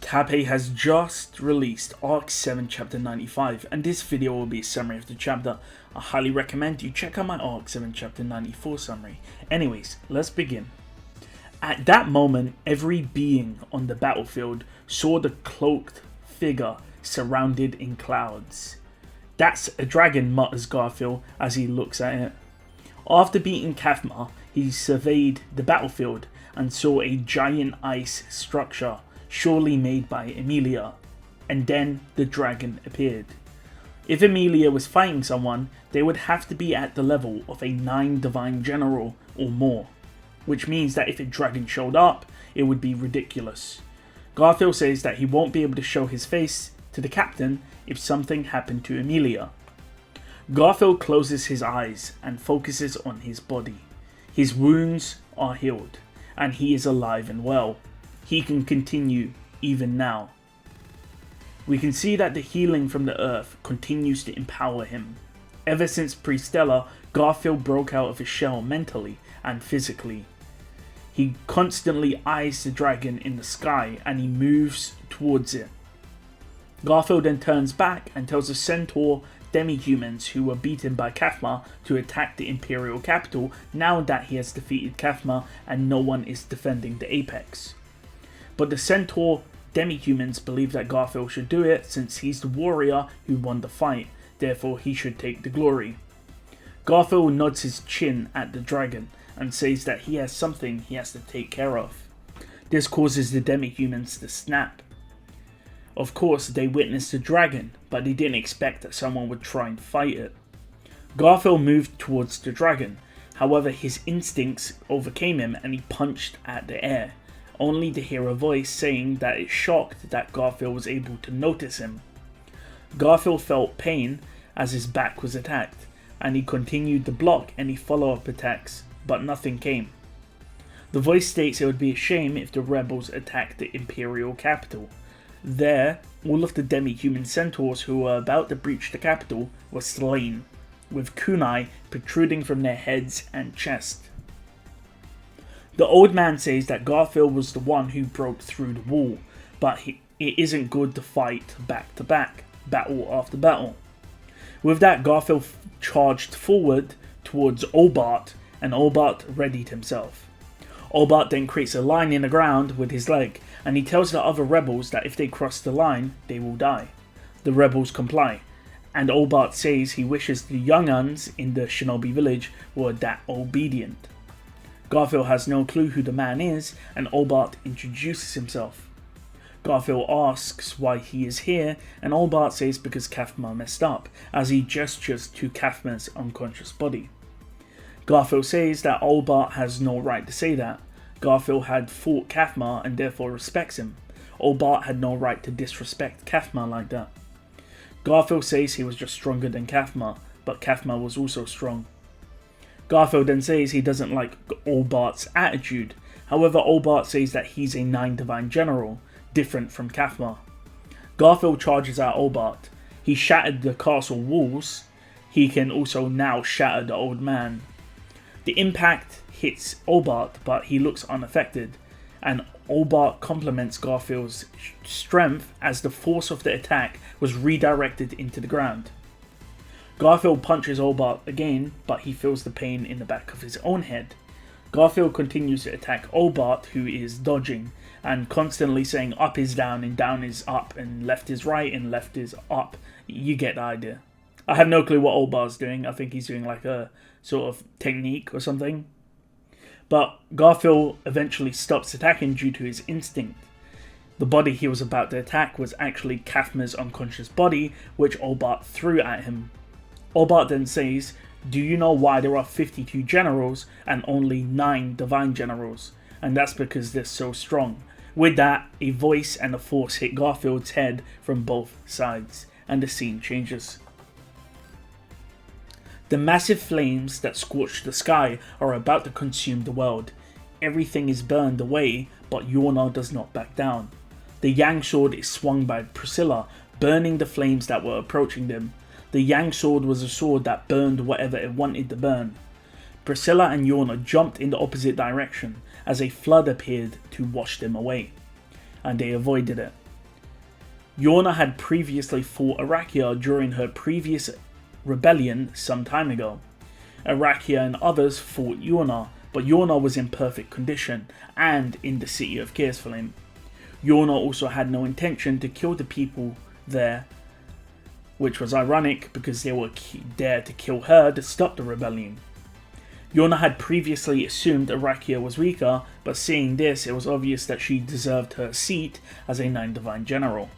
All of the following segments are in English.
Tappei has just released Arc 7 Chapter 95, and this video will be a summary of the chapter. I highly recommend you check out my Arc 7 Chapter 94 summary. Anyways, let's begin. At that moment, every being on the battlefield saw the cloaked figure surrounded in clouds. "That's a dragon," mutters Garfiel as he looks at it. After beating Kafma, he surveyed the battlefield and saw a giant ice structure, surely made by Emilia, and then the dragon appeared. If Emilia was fighting someone, they would have to be at the level of a 9 divine general or more, which means that if a dragon showed up, it would be ridiculous. Garfiel says that he won't be able to show his face to the captain if something happened to Emilia. Garfiel closes his eyes and focuses on his body. His wounds are healed, and he is alive and well. He can continue even now. We can see that the healing from the earth continues to empower him. Ever since Priscilla, Garfiel broke out of his shell mentally and physically. He constantly eyes the dragon in the sky and he moves towards it. Garfiel then turns back and tells the centaur demi-humans who were beaten by Kafma to attack the Imperial capital now that he has defeated Kafma and no one is defending the apex. But the centaur demi-humans believe that Garfiel should do it since he's the warrior who won the fight, therefore he should take the glory. Garfiel nods his chin at the dragon and says that he has something he has to take care of. This causes the demi-humans to snap. Of course, they witnessed the dragon, but they didn't expect that someone would try and fight it. Garfiel moved towards the dragon, however his instincts overcame him and he punched at the air, only to hear a voice saying that it's shocked that Garfiel was able to notice him. Garfiel felt pain as his back was attacked, and he continued to block any follow-up attacks, but nothing came. The voice states it would be a shame if the rebels attacked the Imperial capital. There, all of the demi-human centaurs who were about to breach the capital were slain, with kunai protruding from their heads and chest. The old man says that Garfiel was the one who broke through the wall, but it isn't good to fight back to back, battle after battle. With that, Garfiel charged forward towards Olbart, and Olbart readied himself. Olbart then creates a line in the ground with his leg, and he tells the other rebels that if they cross the line, they will die. The rebels comply, and Olbart says he wishes the young uns in the shinobi village were that obedient. Garfiel has no clue who the man is, and Olbart introduces himself. Garfiel asks why he is here, and Olbart says because Kafma messed up, as he gestures to Kafma's unconscious body. Garfiel says that Olbart has no right to say that. Garfiel had fought Kafma and therefore respects him. Olbart had no right to disrespect Kafma like that. Garfiel says he was just stronger than Kafma, but Kafma was also strong. Garfiel then says he doesn't like Olbart's attitude. However, Olbart says that he's a 9 divine general, different from Kafma. Garfiel charges at Olbart. He shattered the castle walls. He can also now shatter the old man. The impact hits Olbart, but he looks unaffected, and Olbart compliments Garfiel's strength as the force of the attack was redirected into the ground. Garfiel punches Olbart again, but he feels the pain in the back of his own head. Garfiel continues to attack Olbart, who is dodging and constantly saying up is down and down is up and left is right and left is up. You get the idea. I have no clue what Olbart's doing. I think he's doing like a sort of technique or something. But Garfiel eventually stops attacking due to his instinct. The body he was about to attack was actually Kafma's unconscious body, which Olbart threw at him. Olbart then says, "Do you know why there are 52 generals and only 9 divine generals? And that's because they're so strong." With that, a voice and a force hit Garfield's head from both sides, and the scene changes. The massive flames that scorch the sky are about to consume the world. Everything is burned away, but Yorna does not back down. The Yang sword is swung by Priscilla, burning the flames that were approaching them. The Yang sword was a sword that burned whatever it wanted to burn. Priscilla and Yorna jumped in the opposite direction as a flood appeared to wash them away, and they avoided it. Yorna had previously fought Arakiya during her previous rebellion some time ago. Arakiya and others fought Yorna, but Yorna was in perfect condition and in the city of Gearsflame. Yorna also had no intention to kill the people there, which was ironic because they were there to kill her to stop the rebellion. Yorna had previously assumed Arakiya was weaker, but seeing this, it was obvious that she deserved her seat as a 9 Divine General.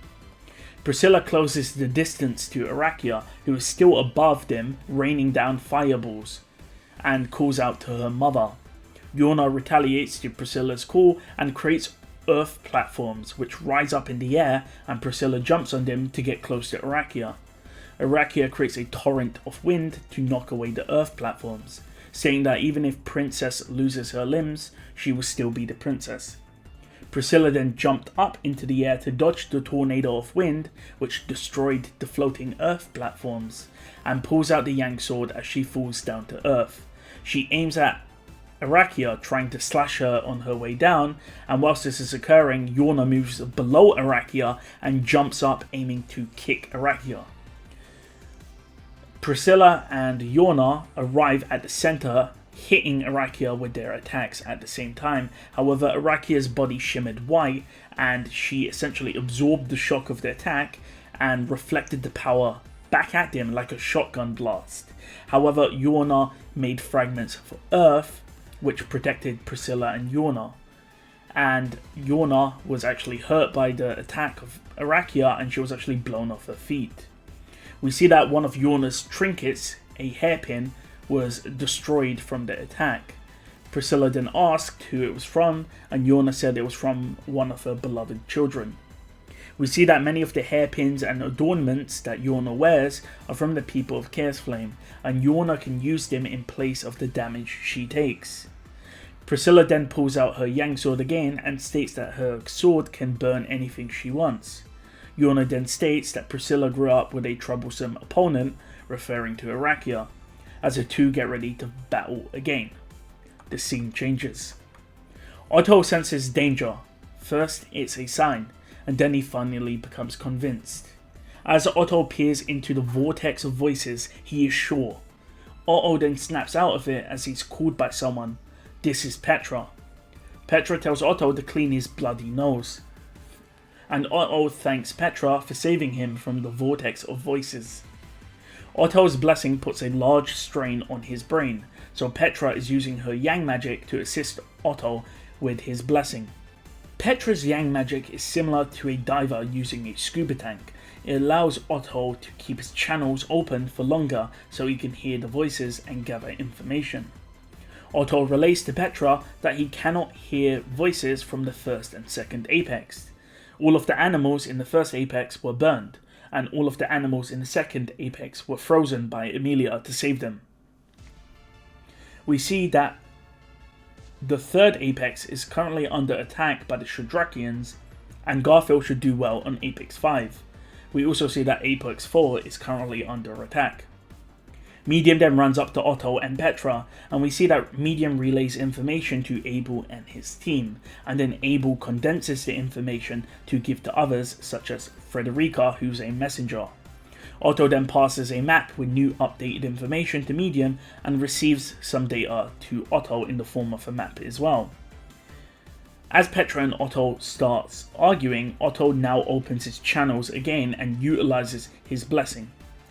Priscilla closes the distance to Arakiya, who is still above them, raining down fireballs, and calls out to her mother. Yorna retaliates to Priscilla's call and creates earth platforms, which rise up in the air, and Priscilla jumps on them to get close to Arakiya. Arakiya creates a torrent of wind to knock away the earth platforms, saying that even if Princess loses her limbs, she will still be the princess. Priscilla then jumped up into the air to dodge the tornado of wind, which destroyed the floating earth platforms, and pulls out the Yang sword as she falls down to earth. She aims at Arakiya, trying to slash her on her way down, and whilst this is occurring, Yorna moves below Arakiya and jumps up, aiming to kick Arakiya. Priscilla and Yorna arrive at the center, hitting Arakiya with their attacks at the same time. However, Arakiya's body shimmered white, and she essentially absorbed the shock of the attack and reflected the power back at them like a shotgun blast. However, Yorna made fragments for earth, which protected Priscilla and Yorna. And Yorna was actually hurt by the attack of Arakiya, and she was actually blown off her feet. We see that one of Yorna's trinkets, a hairpin, was destroyed from the attack. Priscilla then asked who it was from, and Yorna said it was from one of her beloved children. We see that many of the hairpins and adornments that Yorna wears are from the people of Gearsflame, and Yorna can use them in place of the damage she takes. Priscilla then pulls out her Yang sword again and states that her sword can burn anything she wants. Yorna then states that Priscilla grew up with a troublesome opponent, referring to Arakiya, as the two get ready to battle again. The scene changes. Otto senses danger. First, it's a sign, and then he finally becomes convinced. As Otto peers into the vortex of voices, he is sure. Otto then snaps out of it as he's called by someone. This is Petra. Petra tells Otto to clean his bloody nose, and Otto thanks Petra for saving him from the vortex of voices. Otto's blessing puts a large strain on his brain, so Petra is using her Yang magic to assist Otto with his blessing. Petra's Yang magic is similar to a diver using a scuba tank. It allows Otto to keep his channels open for longer so he can hear the voices and gather information. Otto relays to Petra that he cannot hear voices from the first and second apex. All of the animals in the first apex were burned, and all of the animals in the second apex were frozen by Emilia to save them. We see that the third apex is currently under attack by the Shadrakians, and Garfiel should do well on apex 5. We also see that apex 4 is currently under attack. Medium then runs up to Otto and Petra, and we see that Medium relays information to Abel and his team, and then Abel condenses the information to give to others, such as Frederica, who's a messenger. Otto then passes a map with new updated information to Medium and receives some data to Otto in the form of a map as well. As Petra and Otto starts arguing, Otto now opens his channels again and utilizes his blessing,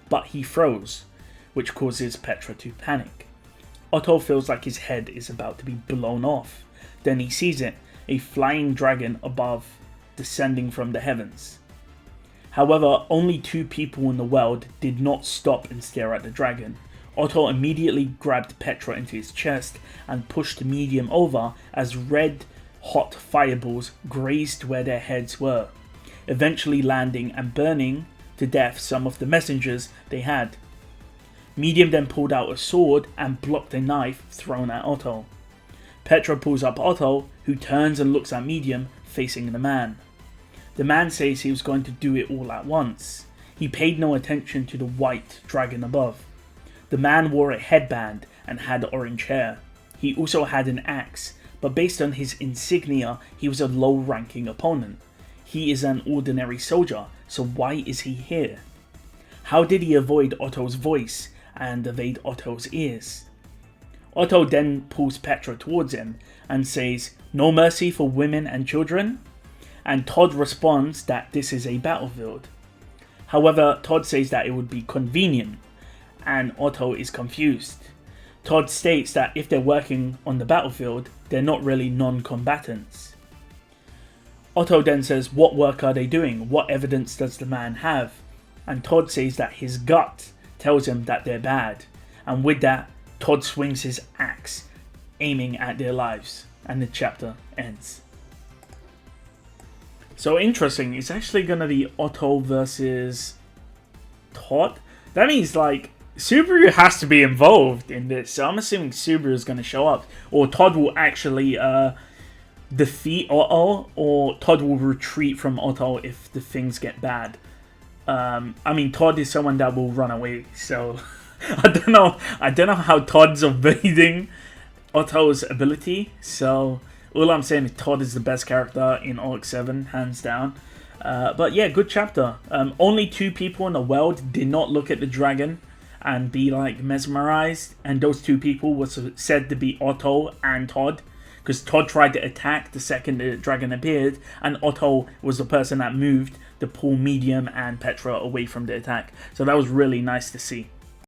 but he froze, which causes Petra to panic. Otto feels like his head is about to be blown off. Then he sees it, a flying dragon above, descending from the heavens. However, only 2 people in the world did not stop and stare at the dragon. Otto immediately grabbed Petra into his chest and pushed Medium over as red, hot fireballs grazed where their heads were, eventually landing and burning to death some of the messengers they had. Medium then pulled out a sword and blocked a knife thrown at Otto. Petra pulls up Otto, who turns and looks at Medium, facing the man. The man says he was going to do it all at once. He paid no attention to the white dragon above. The man wore a headband and had orange hair. He also had an axe, but based on his insignia, he was a low-ranking opponent. He is an ordinary soldier, So why is he here? How did he avoid Otto's voice and evade Otto's ears? Otto then pulls Petra towards him and says, "No mercy for women and children?" And Todd responds that this is a battlefield. However, Todd says that it would be convenient, and Otto is confused. Todd states that if they're working on the battlefield, they're not really non-combatants. Otto then says, what work are they doing? What evidence does the man have? And Todd says that his gut tells him that they're bad. And with that, Todd swings his axe, aiming at their lives. And the chapter ends. So interesting, it's actually going to be Otto versus Todd. That means like Subaru has to be involved in this. So I'm assuming Subaru is going to show up. Or Todd will actually defeat Otto, or Todd will retreat from Otto if the things get bad. I mean, Todd is someone that will run away, so I don't know how Todd's evading Otto's ability. So all I'm saying is Todd is the best character in Arc 7, hands down. But yeah, good chapter. Only 2 people in the world did not look at the dragon and be like mesmerized, and those 2 people was said to be Otto and Todd. Because Todd tried to attack the second the dragon appeared, and Otto was the person that moved to pull Medium and Petra away from the attack. So that was really nice to see.